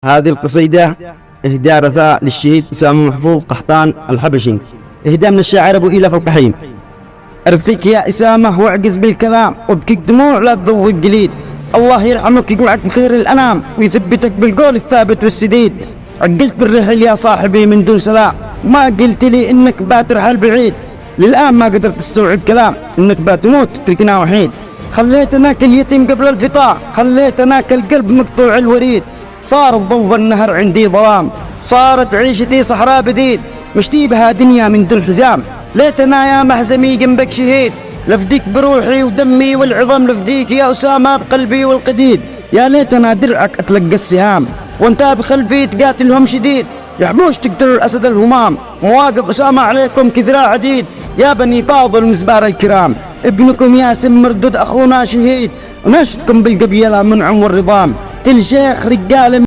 هذه القصيدة إهداء رثاء للشهيد أسامة محفوظ قحطان الحبشي، إهداء من الشاعر أبو إيلاف القحيم. أرثيك يا أسامة واعجز بالكلام وابكيك دموع لا تضوي الجليد. الله يرحمك يجمعك بخير الأنام ويثبتك بالقول الثابت والسديد. عجلت بالرحل يا صاحبي من دون سلام، ما قلت لي إنك بترحل بعيد. للآن ما قدرت تستوعب كلام إنك بتموت تتركنا وحيد. خليتنا كاليتيم قبل الفطام، خليتنا كالقلب مقطوع الوريد. صار الضوء النهر عندي ظلام، صارت عيشتي صحراء بديد. مشتي بها دنيا من دون حزام، ليتنا يا محزمي جنبك شهيد. لفديك بروحي ودمي والعظم، لفديك يا أسامة بقلبي والقديد. يا ليتنا درعك أتلقى السهام، وانت بخلفي تقاتلهم شديد. يحبوش تقتلوا الأسد الهمام، مواقف أسامة عليكم كذراع عديد. يا بني فاضل مزبار الكرام، ابنكم ياسم مردود أخونا شهيد. ونشدكم بالقبيلة منعم والرضام، كل شيخ رجال